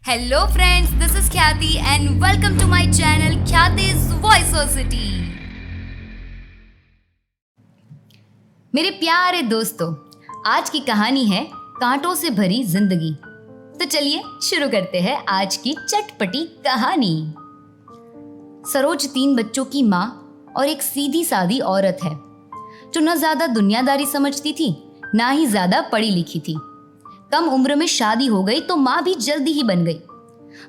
Hello friends, this is Khyati and welcome to my channel Khyati's Voiceosity। मेरे प्यारे दोस्तों, आज की कहानी है कांटों से भरी जिंदगी। तो चलिए शुरू करते हैं आज की चटपटी कहानी। सरोज 3 बच्चों की माँ और एक सीधी सादी औरत है जो न ज्यादा दुनियादारी समझती थी, ना ही ज्यादा पढ़ी लिखी थी। कम उम्र में शादी हो गई तो माँ भी जल्दी ही बन गई,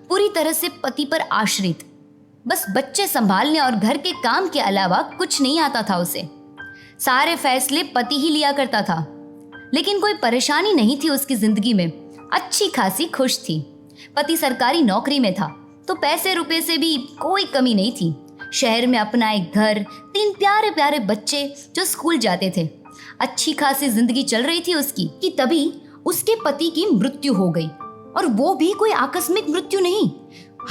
पूरी तरह से पति पर आश्रित। बस बच्चे संभालने और घर के काम के अलावा कुछ नहीं आता था उसे। सारे फैसले पति ही लिया करता था, लेकिन कोई परेशानी नहीं थी उसकी जिंदगी में। अच्छी खासी खुश थी। पति सरकारी नौकरी में था तो पैसे रुपए से भी कोई कमी नहीं थी। शहर में अपना एक घर, 3 प्यारे प्यारे बच्चे जो स्कूल जाते थे। अच्छी खासी जिंदगी चल रही थी उसकी कि तभी उसके पति की मृत्यु हो गई। और वो भी कोई आकस्मिक मृत्यु नहीं,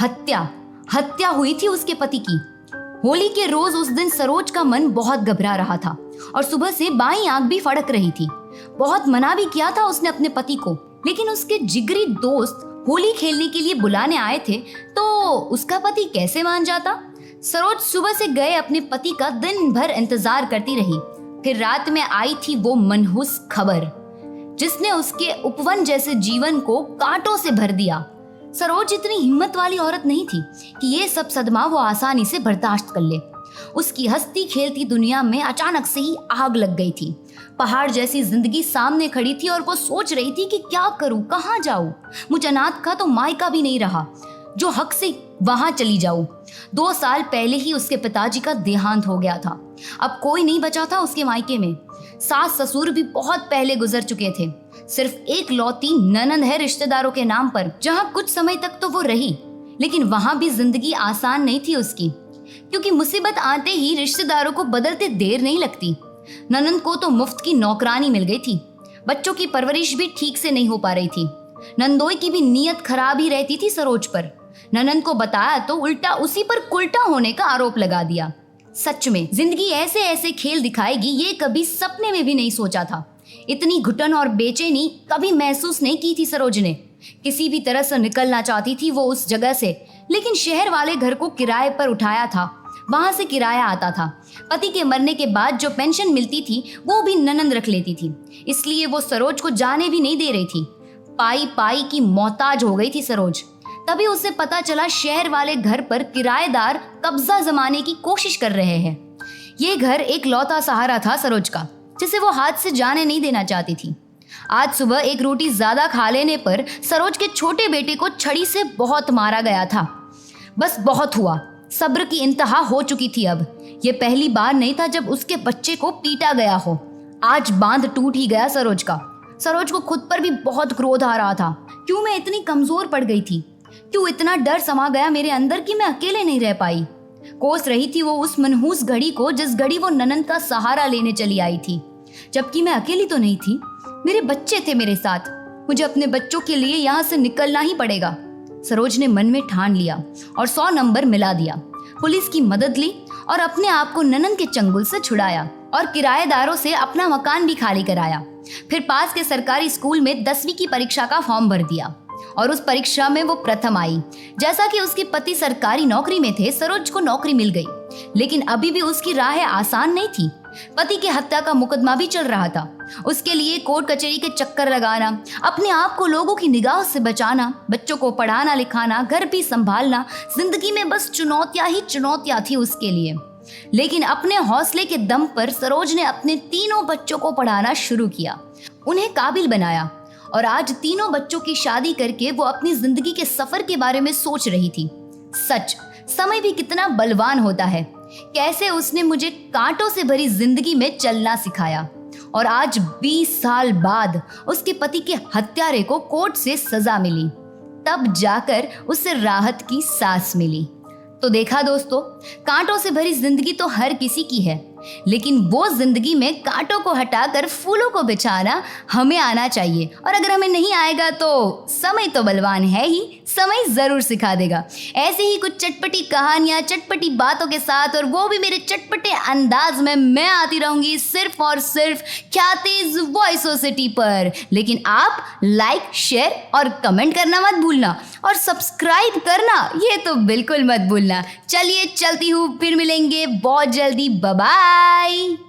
हत्या हुई थी उसके पति की। होली के रोज उस दिन सरोज का मन बहुत घबरा रहा था और सुबह से बाईं आंख भी फड़क रही थी। बहुत मना भी किया था उसने अपने पति को, लेकिन उसके जिगरी दोस्त होली खेलने के लिए बुलाने आए थे तो उसका पति कैसे मान जाता। सरोज सुबह से गए अपने पति का दिन भर इंतजार करती रही। फिर रात में आई थी वो मनहूस खबर जिसने उसके उपवन जैसे जीवन को कांटों से भर दिया। सरोज इतनी हिम्मत वाली औरत नहीं थी कि ये सब सदमा वो आसानी से बर्दाश्त कर ले। उसकी हंसती खेलती दुनिया में अचानक से ही आग लग गई थी। पहाड़ जैसी जिंदगी सामने खड़ी थी और वो सोच रही थी कि क्या करूं, कहाँ जाऊं। मुझ अनाथ का तो मायका भी नहीं रहा जो हक से वहां चली जाऊं। 2 साल पहले ही उसके पिताजी का देहांत हो गया था। अब कोई नहीं बचा था उसके मायके में। सास ससुर भी बहुत पहले गुजर चुके थे। सिर्फ एक लौती ननंद है रिश्तेदारों के नाम पर, जहां कुछ समय तक तो वो रही, लेकिन वहां भी जिंदगी आसान नहीं थी उसकी, क्योंकि मुसीबत आते ही रिश्तेदारों को बदलते देर नहीं लगती। ननंद को तो मुफ्त की नौकरानी मिल गई थी। बच्चों की परवरिश भी ठीक से नहीं हो पा रही थी। नंदोई की भी नीयत खराब ही रहती थी सरोज पर। ननंद को बताया तो उल्टा उसी पर कुल्टा होने का आरोप लगा दिया। सच में जिंदगी ऐसे ऐसे खेल दिखाएगी ये कभी सपने में भी नहीं सोचा था। इतनी घुटन और बेचैनी कभी महसूस नहीं की थी सरोज ने। किसी भी तरह से निकलना चाहती थी वो उस जगह से, लेकिन शहर वाले घर को किराए पर उठाया था, वहां से किराया आता था। पति के मरने के बाद जो पेंशन मिलती थी वो भी ननंद रख लेती थी, इसलिए वो सरोज को जाने भी नहीं दे रही थी। पाई पाई की मोहताज हो गई थी सरोज। तभी उसे पता चला शहर वाले घर पर किराएदार कब्जा जमाने की कोशिश कर रहे हैं। ये घर एक लौता सहारा था सरोज का, जिसे वो हाथ से जाने नहीं देना चाहती थी। आज सुबह एक रोटी ज्यादा खा लेने पर सरोज के छोटे बेटे को छड़ी से बहुत मारा गया था। बस बहुत हुआ, सब्र की इंतहा हो चुकी थी। अब ये पहली बार नहीं था जब उसके बच्चे को पीटा गया हो। आज बांध टूट ही गया सरोज का। सरोज को खुद पर भी बहुत क्रोध आ रहा था। क्यों मैं इतनी कमजोर पड़ गई थी? क्यों इतना डर समा गया मेरे अंदर कि मैं अकेले नहीं रह पाई? कोस रही थी वो उस मनहूस घड़ी को जिस घड़ी वो ननंद का सहारा लेने चली आई थी। जबकि मैं अकेली तो नहीं थी, मेरे बच्चे थे मेरे साथ। मुझे अपने बच्चों के लिए यहाँ से निकलना ही पड़ेगा। सरोज ने मन में ठान लिया और 100 नंबर मिला दिया। पुलिस की मदद ली और अपने आप को ननंद के चंगुल से छुड़ाया और किराएदारों से अपना मकान भी खाली कराया। फिर पास के सरकारी स्कूल में 10वीं की परीक्षा का फॉर्म भर दिया और उस परीक्षा में वो प्रथम आई। जैसा कि उसके पति सरकारी नौकरी में थे, सरोज को नौकरी मिल गई, लेकिन अभी भी उसकी राह आसान नहीं थी। पति के हत्या का मुकदमा भी चल रहा था। उसके लिए कोर्ट कचहरी के चक्कर लगाना, अपने आप को लोगों की निगाह से बचाना, बच्चों को पढ़ाना लिखाना, घर भी संभालना, जिंदगी में बस चुनौतियां ही चुनौतियां थी उसके लिए। लेकिन अपने हौसले के दम पर सरोज ने अपने 3 बच्चों को पढ़ाना शुरू किया, उन्हें काबिल बनाया और आज 3 बच्चों की शादी करके वो अपनी जिंदगी के सफर के बारे में सोच रही थी। सच, समय भी कितना बलवान होता है। कैसे उसने मुझे कांटों से भरी जिंदगी में चलना सिखाया और आज 20 साल बाद उसके पति के हत्यारे को कोर्ट से सजा मिली। तब जाकर उसे राहत की सांस मिली। तो देखा दोस्तों, कांटों से भरी जिंदगी तो हर किसी की है, लेकिन वो जिंदगी में कांटों को हटाकर फूलों को बिछाना हमें आना चाहिए। और अगर हमें नहीं आएगा तो समय तो बलवान है ही, समय जरूर सिखा देगा। ऐसे ही कुछ चटपटी कहानियां चटपटी बातों के साथ, और वो भी मेरे चटपटे अंदाज में, मैं आती रहूंगी सिर्फ और सिर्फ ख्यातिज वॉइसोसिटी पर। लेकिन आप लाइक, शेयर और कमेंट करना मत भूलना, और सब्सक्राइब करना ये तो बिल्कुल मत भूलना। चलिए चलती हूँ, फिर मिलेंगे बहुत जल्दी। Bye bye.